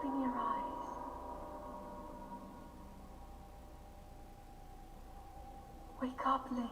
Open your eyes. Wake up, Link.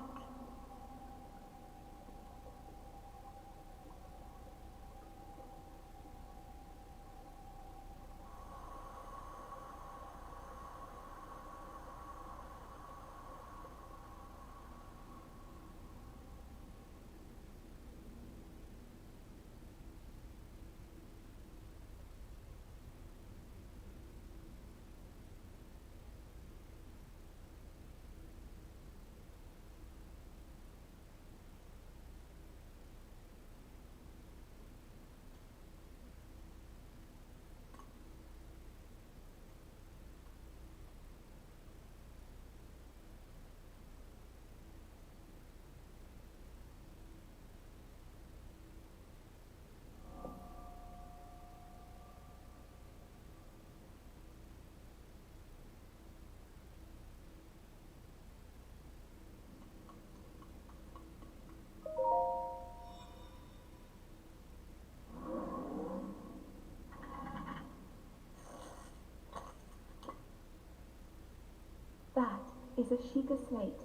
That is a Sheikah slate.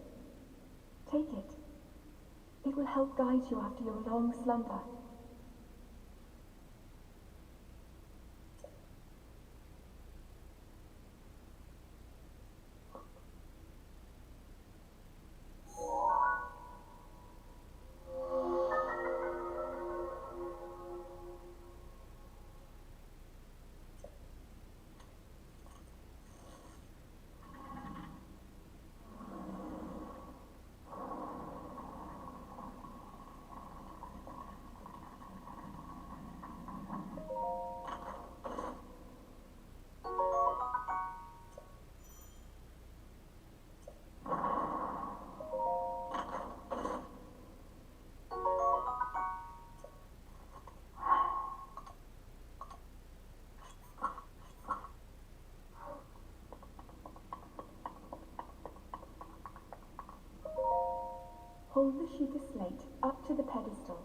Take it. It will help guide you after your long slumber. Hold the Sheikah slate up to the pedestal.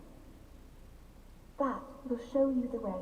That will show you the way.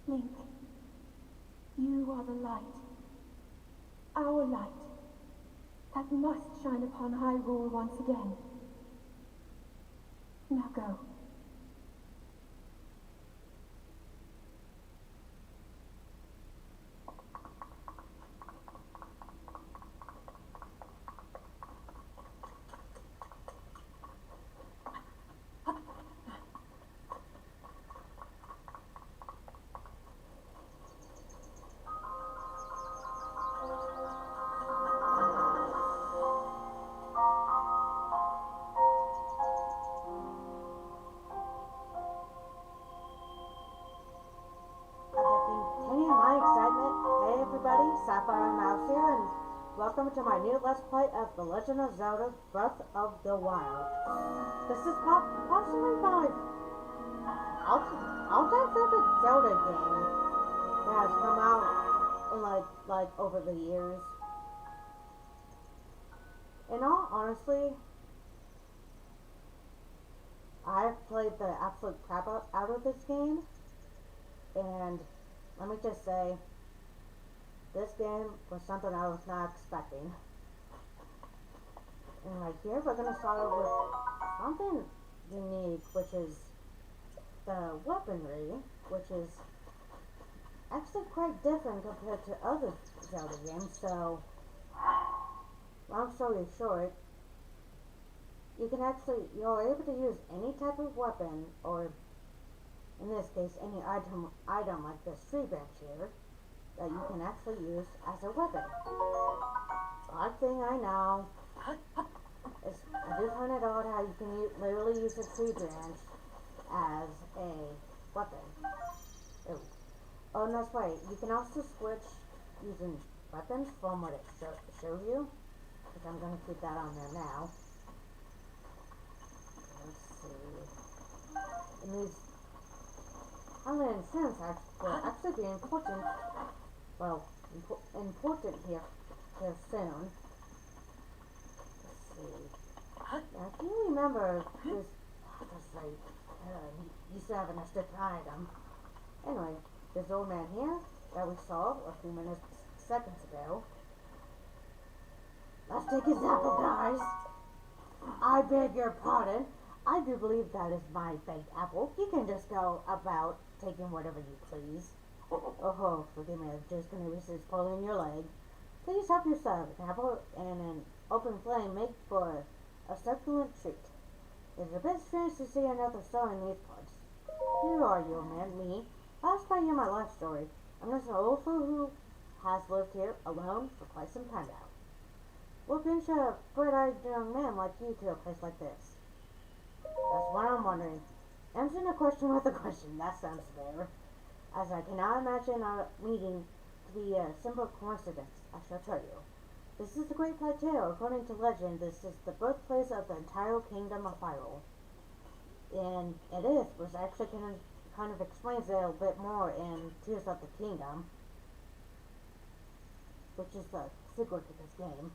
Link, you are the light, our light, that must shine upon Hyrule once again. Now go. Sapphire Mouse here, and welcome to my new Let's Play of The Legend of Zelda Breath of the Wild. This is possibly my all-time favorite Zelda game that has come out in like over the years. In all honesty, I've played the absolute crap out of this game, and let me just say, this game was something I was not expecting. And right here, we're going to start with something unique, which is the weaponry, which is actually quite different compared to other Zelda games. So, long story short, you're able to use any type of weapon, or in this case, any item like this tree branch here, that you can actually use as a weapon. Odd thing I know is I do find it odd how you can literally use a tree branch as a weapon. Oh, and that's right. You can also switch using weapons from what it shows you, which I'm going to keep that on there now. Let's see. And these 100 cents will actually be important. Well, important here soon. Let's see. Now, if you remember this, that's right. You still have an extra item. Anyway, this old man here that we saw a few seconds ago. Let's take his apple, guys. I beg your pardon. I do believe that is my baked apple. You can just go about taking whatever you please. Oh, forgive me, I'm just gonna resist pulling your leg. Please help yourself. An apple and an open flame make for a succulent treat. It's a bit strange to see another star in these parts. Who are you, man? Me? Last time you hear my life story. I'm just an old fool who has lived here alone for quite some time now. What brings a bright-eyed young man like you to a place like this? That's what I'm wondering. Answering a question with a question. That sounds fair. As I cannot imagine our meeting to be a simple coincidence, I shall tell you. This is the Great Plateau. According to legend, this is the birthplace of the entire kingdom of Hyrule. And it is, which actually kind of explains it a bit more in Tears of the Kingdom, which is the sequel to this game.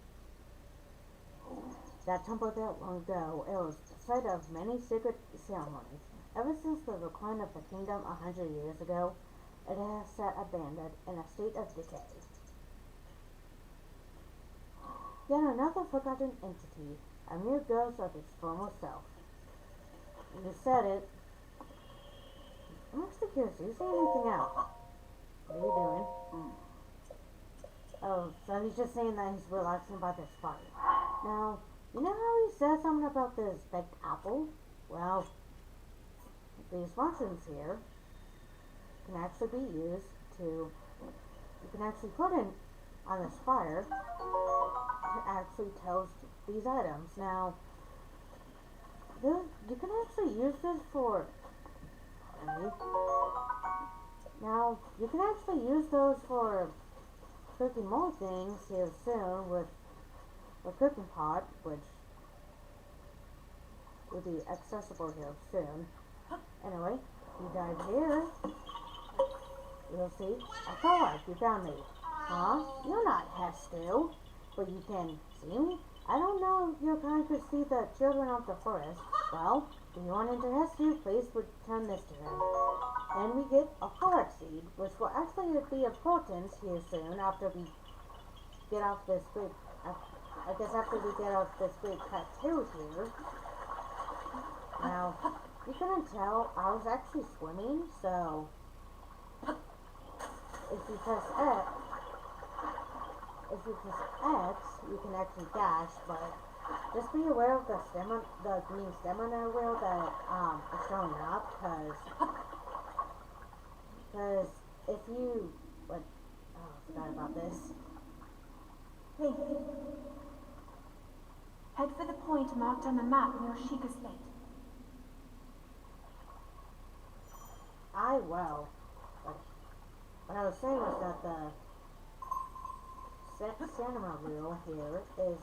That temple built long ago, it was the site of many secret ceremonies. Ever since the decline of the kingdom 100 years ago, it has sat abandoned in a state of decay. Yet another forgotten entity, a mere ghost of its former self. You said it. I'm actually curious, do you say anything else? What are you doing? Oh, so he's just saying that he's relaxing by this fire. Now, you know how he said something about this baked apple? Well, these functions here can actually be used to, you can actually put in on this fire to actually toast these items. Now, you can actually use this for, now, you can actually use those for cooking more things here soon with a cooking pot, which will be accessible here soon. Anyway, you dive here. You'll see a card. You found me. Huh? You're not Hestu, but you can see me? I don't know if your kind could see the children of the forest. Well, if you run into Hestu, please return this to him. Then we get a heart seed, which will actually be important here soon after we get off this big, I guess after we get off this big plateau here. Now, you couldn't tell, I was actually swimming, so if you press X, you can actually dash, but just be aware of the green stamina wheel that is showing up, because if you, I forgot about this. Link. Head for the point marked on the map near Sheikah Slate. Well, what I was saying was that the stamina wheel here is,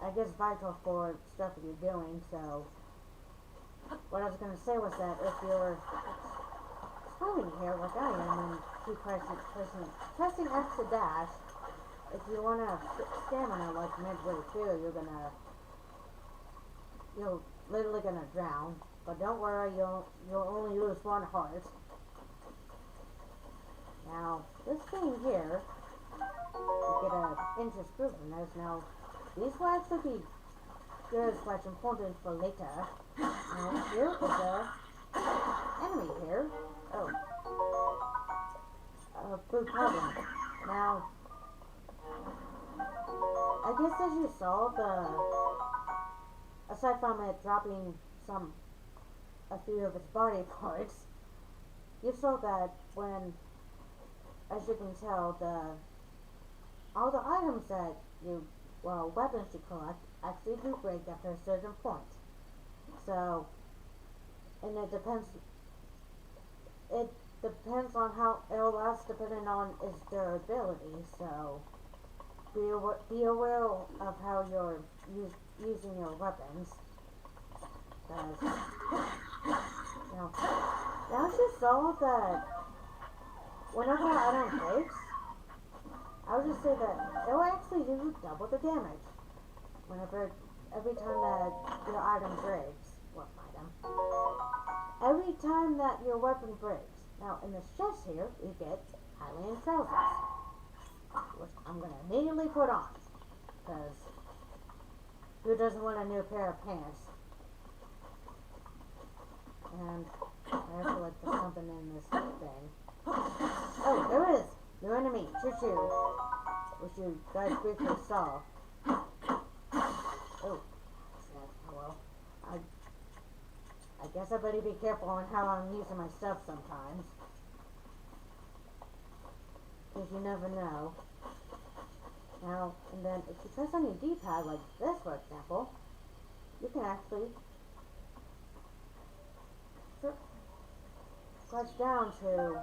I guess, vital for stuff that you're doing, so what I was going to say was that if you're swimming here like I am and keep pressing X to dash, if you want to stamina like midway through, you're literally gonna drown. But don't worry, you'll only lose one heart. Now, this thing here, you get an interest group in this. Now, these will actually be good / important for later. Now, here is a enemy here. Oh. Blue carbon. Now, I guess as you saw, aside from it dropping a few of its body parts, you saw that when, as you can tell, all the items that weapons you collect actually do break after a certain point. So, and it depends, depends on how it'll last, depending on its durability. So be aware of how you're using your weapons. Because, you know, I actually saw that whenever an item breaks, I would just say that it'll actually do double the damage. Every time that your item breaks. What item? Every time that your weapon breaks. Now, in this chest here, you get Highland trousers, which I'm going to immediately put on. Because who doesn't want a new pair of pants? And I feel like there's something in this thing. Oh, there is! New enemy, Choo-Choo, which you guys briefly saw. Oh, well, I guess I better be careful on how I'm using my stuff sometimes. Because you never know. Now, and then if you press on your D-pad, like this for example, you can actually crouch down to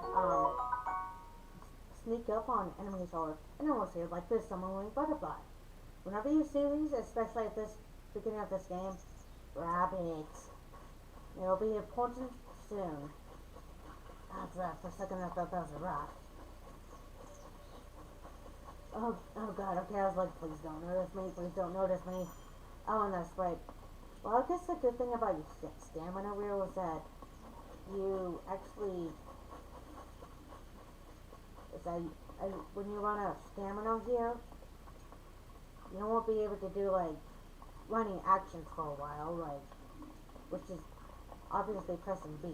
sneak up on enemies or animals here, like this summer-wing butterfly. Whenever you see these, especially at this beginning of this game, grab it. It'll be important soon. For a second I thought that was a rock. Oh god, okay, I was like, please don't notice me, please don't notice me. Oh, and that's right. Well, I guess the good thing about your stamina wheel is that you actually, when you run out of stamina here, you won't be able to do, like, running actions for a while, like, which is obviously pressing B.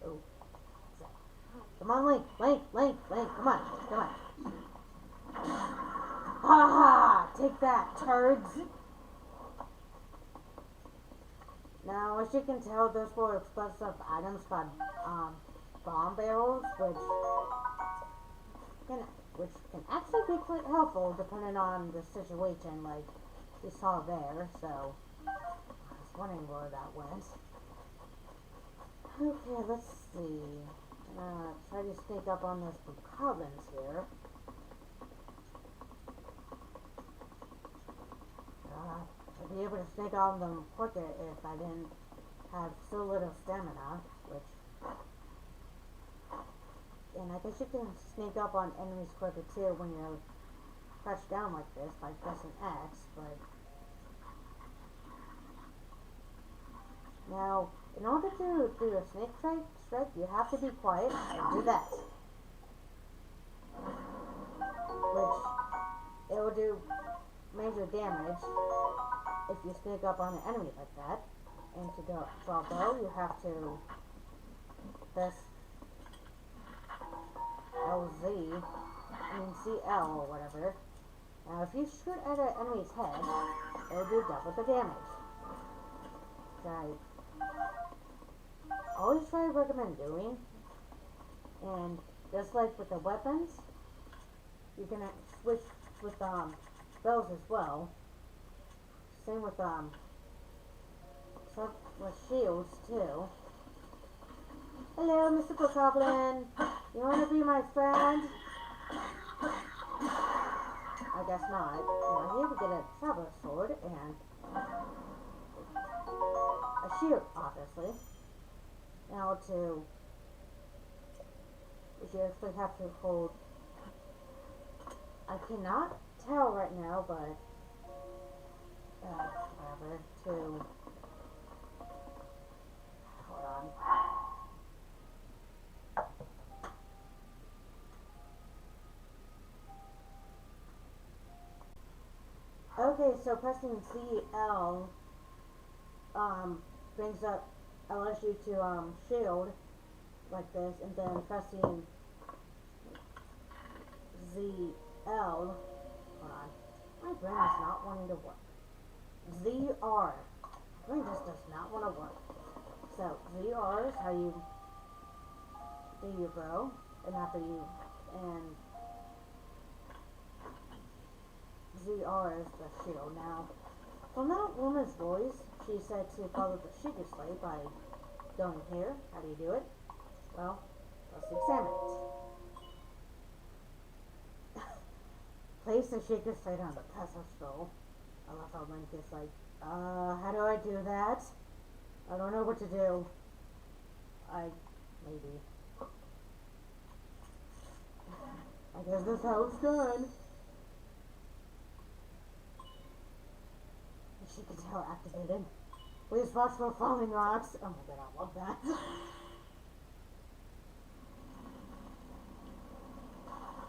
Oh. Come on, Link, come on. Ha ha! Take that, turds! Now, as you can tell, those were explosive items called, bomb barrels, which can actually be quite helpful depending on the situation, like we saw there, so I was wondering where that went. Okay, let's see. Try to sneak up on those goblins here. I'd be able to sneak on them quicker if I didn't have so little stamina, and I guess you can sneak up on enemies quicker too when you're crouched down like this by pressing X, but now, in order to do a snake strike, you have to be quiet and do that. Which, it will do major damage if you sneak up on an enemy like that. And to draw bow, you have to press CL or whatever. Now, if you shoot at an enemy's head, it will do double the damage. I always try to recommend doing. And just like with the weapons, you can switch with spells as well. Same with with shields too. Hello, Mr. Bokoblin. You wanna be my friend? I guess not. Now here we get a traveler sword and a shield, obviously. Now which you actually have to hold. I cannot tell right now, but whatever. Hold on. Okay, so pressing CL allows you to shield like this, and then pressing ZL. Hold on, my brain is not wanting to work. ZR. My brain just does not want to work. So ZR is how you do your bow, and ZR is the shield. Now, from that woman's voice, she said to follow the Sugar Slate by going here. How do you do it? Well, Let's examine it. Place the shaker slate on the pedestal. I love how Link is like, how do I do that? I don't know what to do. Maybe. I guess that's how it's done. The shaker tower activated. Please watch for falling rocks. Oh my god, I love that.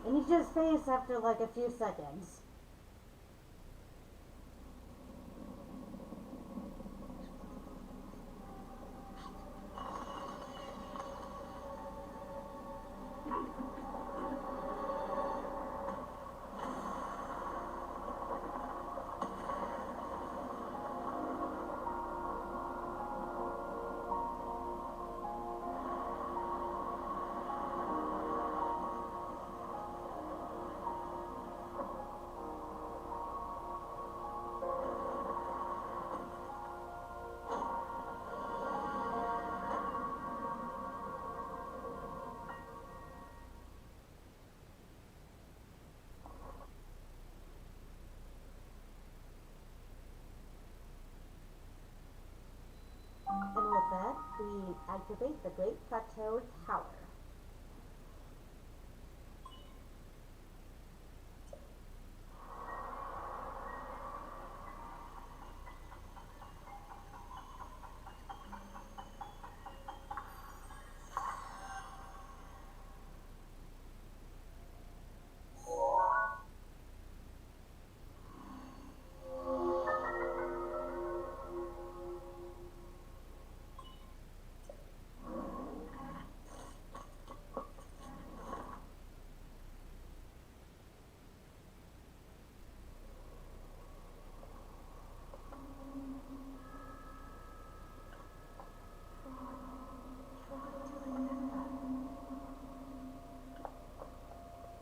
And he just fades after like a few seconds. And with that, we activate the Great Plateau Tower.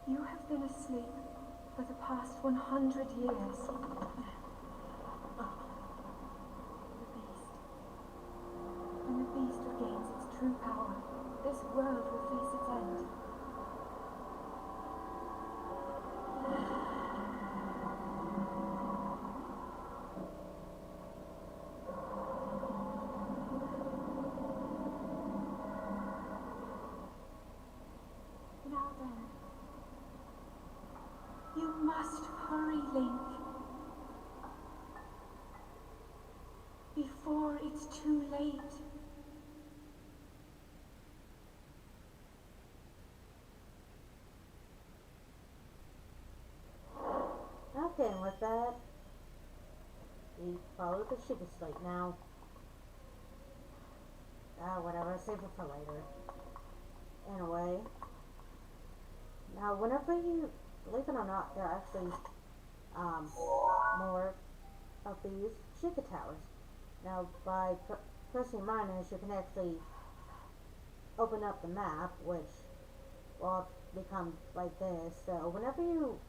You have been asleep for the past 100 years. The beast. When the beast regains its true power, this world will face its end. Now then, you must hurry, Link. Before it's too late. Okay, and with that, we follow the sugar slate now. Whatever, save it for later. Anyway, now whenever you, believe it or not, there are actually more of these Sheikah towers. Now, by pressing minus, you can actually open up the map, which will become like this. So whenever you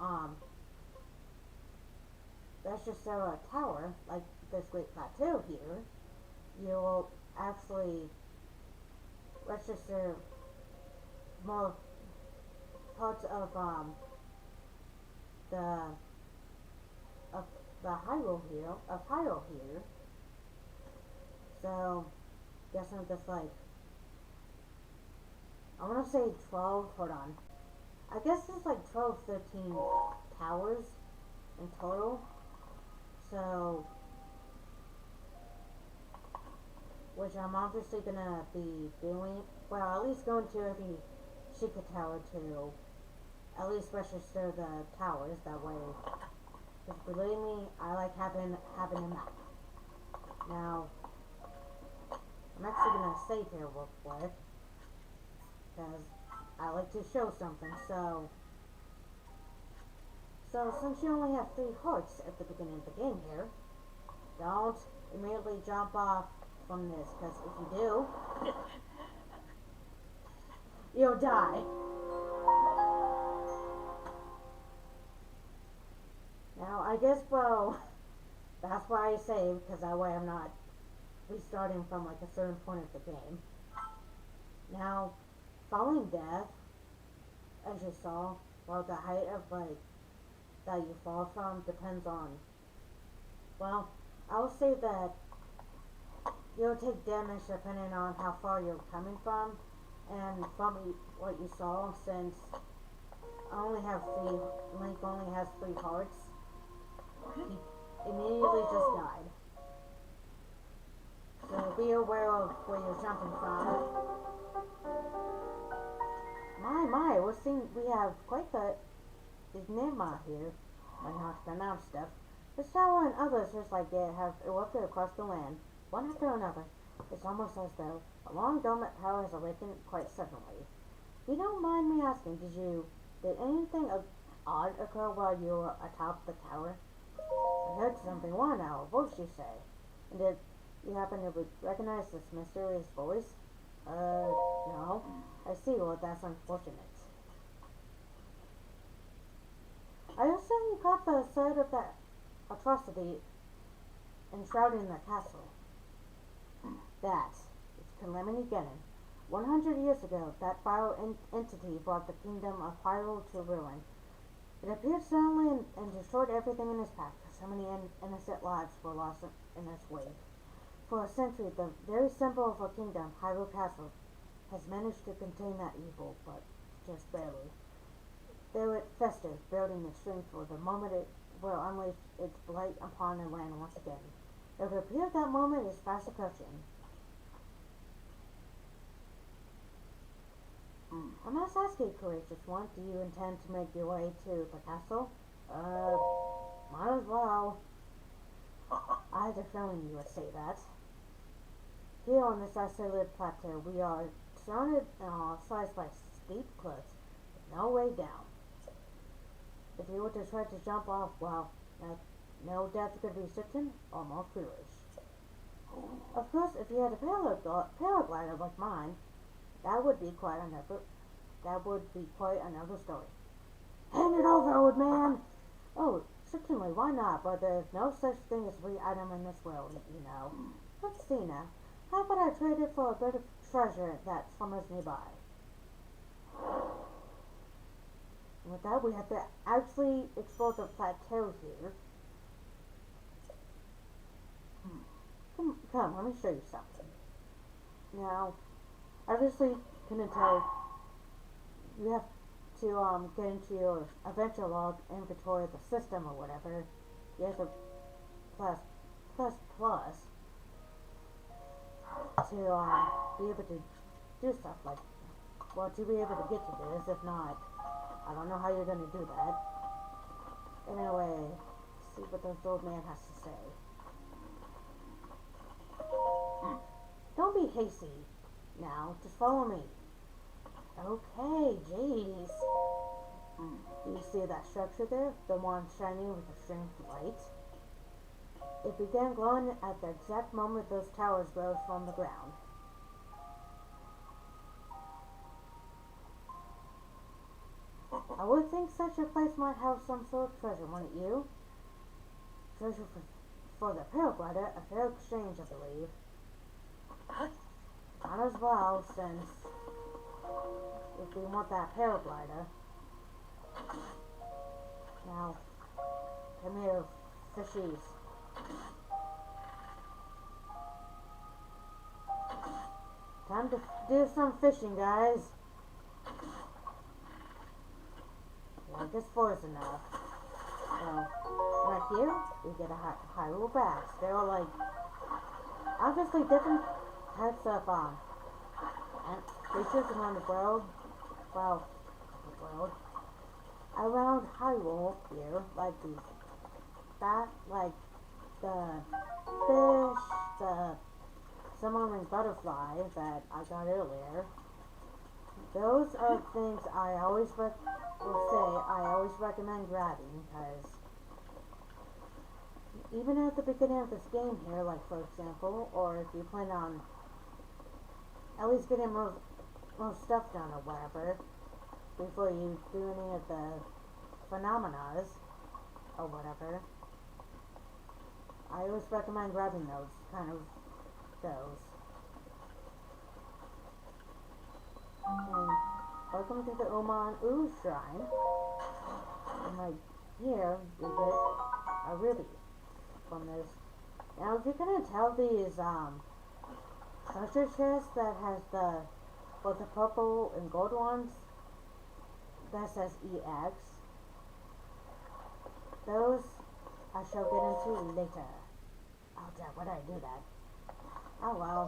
register a tower, like this Great Plateau here, you'll actually register more parts of the Hyrule here. So guessing just like, I wanna say 12, hold on. I guess it's like 12, 13 towers in total. So, which I'm obviously gonna be doing, well, at least going to every Sheikah tower to at least register the towers, that way, because believe me, I like having a map. Now, I'm actually gonna save here real quick, because I like to show something. So since you only have 3 hearts at the beginning of the game here, don't immediately jump off from this, because if you do, you'll die. Now, I guess, well, that's why I save, because that way I'm not restarting from like a certain point of the game. Now, falling death, as you saw, while the height of like that you fall from depends on. Well, I will say that you'll take damage depending on how far you're coming from, and from what you saw, since Link only has 3 hearts. He immediately just died. So be aware of where you're jumping from. My, we have quite the enigma here. I know how to pronounce stuff. This tower and others just like it have erupted across the land, one after another. It's almost as though a long dormant power has awakened quite suddenly. If you don't mind me asking, did anything odd occur while you were atop the tower? I heard something one hour, voice you say. And did you happen to recognize this mysterious voice? No. I see, well that's unfortunate. I assume you caught the sight of that atrocity enshrouding the castle. That is Calamity Ganon. 100 years ago, that vile entity brought the kingdom of Hyrule to ruin. It appeared suddenly and destroyed everything in its path. So many innocent lives were lost in its wake. For a century, the very symbol of a kingdom, Hyrule Castle, has managed to contain that evil, but just barely. There it festered, building its strength for the moment it will unleash its blight upon the land once again. It would appear that moment is fast approaching. I must ask you, courageous one, do you intend to make your way to the castle? Might as well. I had a feeling you would say that. Here on this isolated plateau, we are surrounded on all sides by steep cliffs, with no way down. If you were to try to jump off, well, no death could be certain or more foolish. Of course, if you had a paraglider like mine, that would be quite another story. Hand it over, old man! Oh, certainly, why not? But there's no such thing as free item in this world, you know. Let's see now. How about I trade it for a bit of treasure that summers nearby? And with that, we have to actually explore the plateau here. Come, let me show you something. Now, obviously, couldn't tell. You have to get into your adventure log, inventory of the system or whatever. You have to plus to be able to do stuff like, well, to be able to get to this. If not, I don't know how you're gonna do that. Anyway, see what this old man has to say. Don't be hasty now, just follow me. Okay, jeez. Do you see that structure there? The one shining with a strange light? It began glowing at the exact moment those towers rose from the ground. I would think such a place might have some sort of treasure, wouldn't you? Treasure for the paraglider, a fair exchange, I believe. Might as well, since if we want that paraglider. Now, come here, fishies. Time to do some fishing, guys. Yeah, I guess 4 is enough. So, right here, we get a Hyrule bass. There are like, obviously different types of creatures around the world. Well, around Hyrule here, like the fish, the summer-winged butterfly that I got earlier. Those are things I always recommend grabbing, because even at the beginning of this game here, like for example, or if you plan on at least getting most stuff done or whatever, before you do any of the phenomenas or whatever, I always recommend grabbing those. And welcome to the Oman U Shrine. And right here, we get a ruby from this. Now, if you couldn't tell these, treasure chests that has both the purple and gold ones, that says EX. Those I shall get into later. Oh, damn, why did I do that? Oh, well.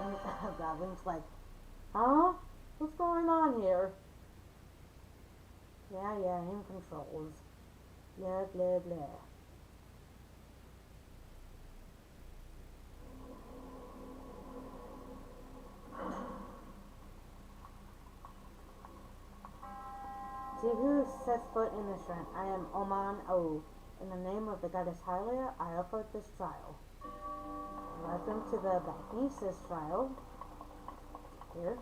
And, oh, God, Link's like, huh? What's going on here? Yeah, aim controls. Blah, blah, blah. See who sets foot in the shrine. I am Oman O. In the name of the goddess Hylia, I offer this trial. Welcome to the Magnesis trial. Here.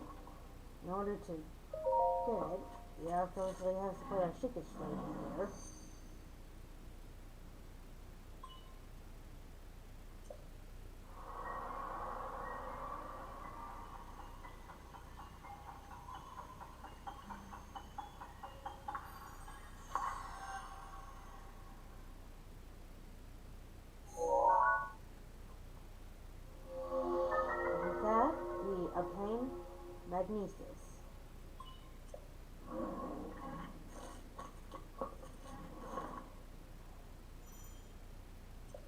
In order to get it, you obviously have to put a secret slave in here. Obtain Magnesis.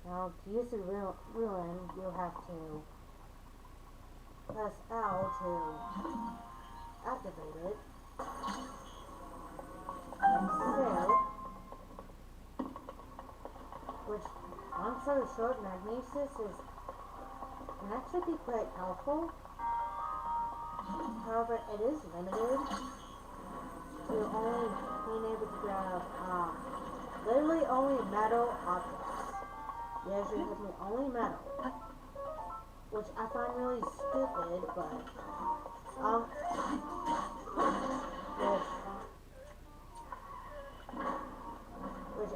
Now, to use the ruin, you have to press L to activate it. Like so. Which, long story short, Magnesis can actually be quite helpful. However, it is limited to only being able to grab literally only metal objects. Yes, you hit me only metal, which I find really stupid, but which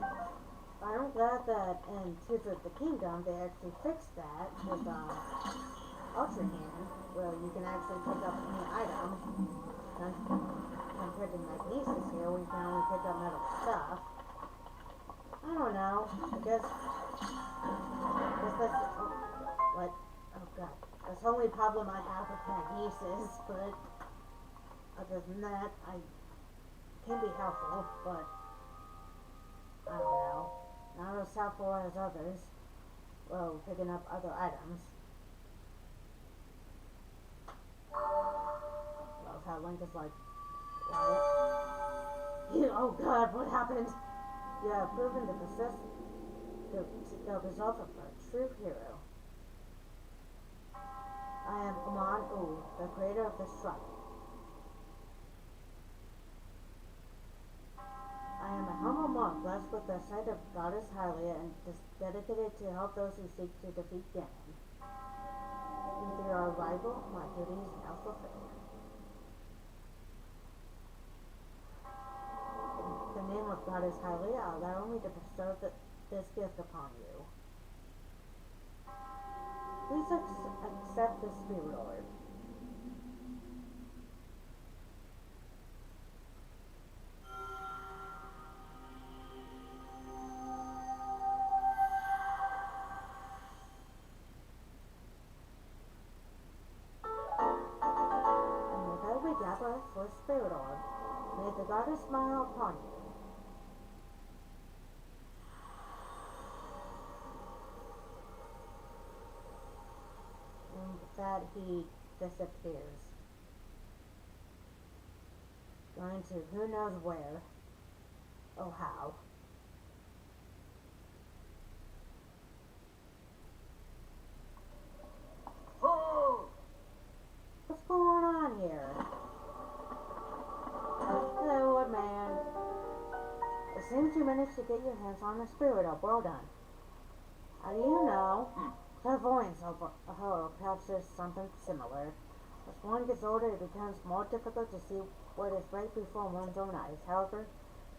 I'm glad that in Tears of the Kingdom they actually fixed that with Ultra Hand, where you can actually pick up any item. Compared to Magnesis here, we can only pick up metal stuff. I don't know. I guess that's what. Oh god, that's the only problem I have with Magnesis. But other than that, I can be helpful. But I don't know. Not as helpful as others. Well, picking up other items. Love how Link is like, what? Oh god, what happened? You have proven to possess the result of a true hero. I am Oman U, the creator of this shrine. I am a humble monk blessed with the sight of goddess Hylia and dedicated to help those who seek to defeat Ganon. With your arrival, my duty is now fulfilled. In the name of Goddess Hylia, allow me to bestow this gift upon you. Please accept this spirit orb. For spirit orb, may the goddess smile upon you. And with that, he disappears, going to who knows where, or how. What's going on here? Hello, old man. It seems you managed to get your hands on the spirit orb. Well done. How do you know? Clairvoyance, perhaps there's something similar. As one gets older, it becomes more difficult to see what is right before one's own eyes. However,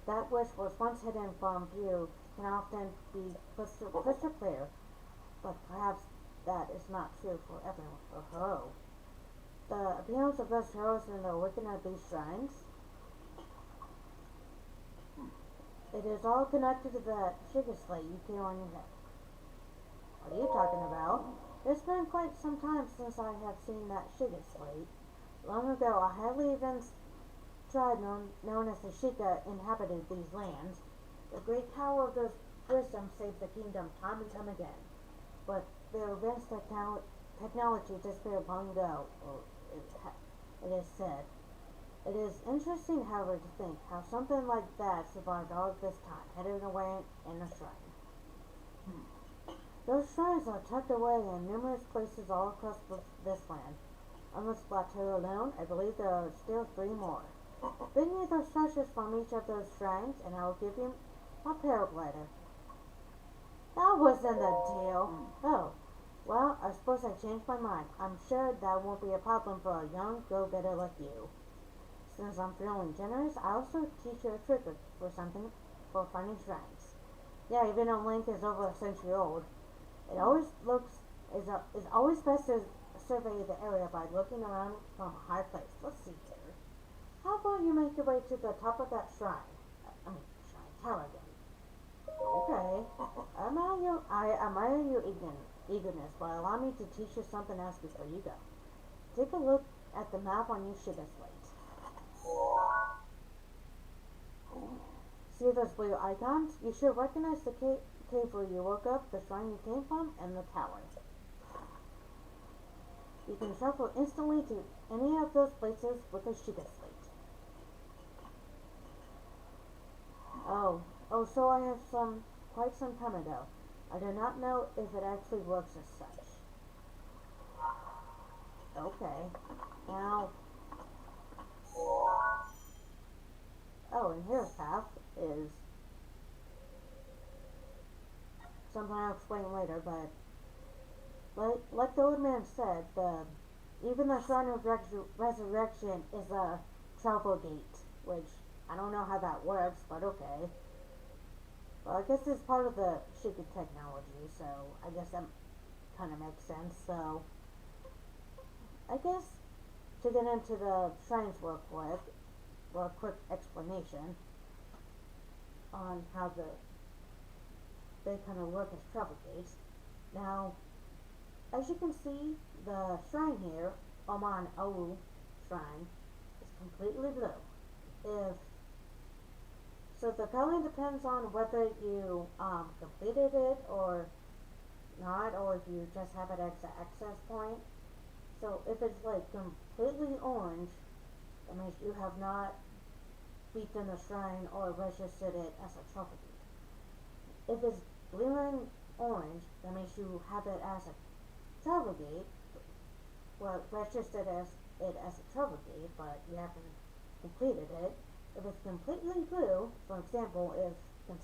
that which was once hidden from view can often be crystal clear, but perhaps that is not true for everyone. Oh. the appearance of those heroes and the awakening of these shrines. It is all connected to the sugar slate you carry on your head. What are you talking about? It's been quite some time since I have seen that sugar slate. Long ago, a highly advanced tribe known as the Sheikah inhabited these lands. The great power of their wisdom saved the kingdom time and time again. But their advanced technology disappeared long ago, or it is said. It is interesting, however, to think how something like that survived all of this time, hidden away in a shrine. Those shrines are tucked away in numerous places all across this land. On this plateau alone, I believe there are still 3 more. Bring me those treasures from each of those shrines, and I will give you my paraglider. That wasn't the deal. Oh, well, I suppose I changed my mind. I'm sure that won't be a problem for a young go-getter like you. Since I'm feeling generous, I also teach you a trick for something for finding shrines. Yeah, even though Link is over a century old, it always is always best to survey the area by looking around from a high place. Let's see here. How about you make your way to the top of that shrine? Shrine tower again. Okay. I admire your eagerness, but allow me to teach you something else before you go. Take a look at the map on your sugar slate. See those blue icons? You should recognize the cave where you woke up, the shrine you came from, and the tower. You can travel instantly to any of those places with a sugar slate. So I have quite some time ago. I do not know if it actually works as such. Okay. Now, and here's path is something I'll explain later, but like the old man said, even the Shrine of Resurrection is a travel gate, which I don't know how that works, but okay. Well, I guess it's part of the Sheikah technology, so I guess that kind of makes sense. So, I guess to get into the shrines real quick, a quick explanation on how they kind of work as travel gates. Now, as you can see, the shrine here, Oman Awu Shrine, is completely blue. So the coloring depends on whether you completed it or not, or if you just have it as an access point. So if it's like completely orange, that means you have not beaten the shrine or registered it as a trophy. If it's glimmering orange, that means you have it as a travel gate, well, registered it as a travel gate, but you haven't completed it. If it's completely blue, for example, if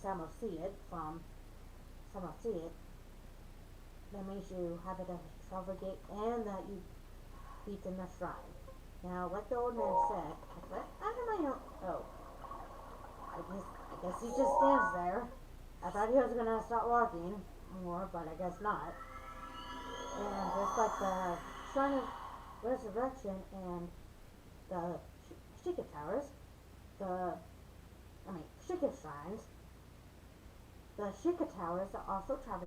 Sama see it, that means you have it as a travel gate and that you beaten the shrine. Now, like the old man said, I guess he just stands there. I thought he was gonna start walking more, but I guess not. And just like the Shrine of Resurrection and the Sheikah Towers, Sheikah Shrines, the Sheikah Towers are also travel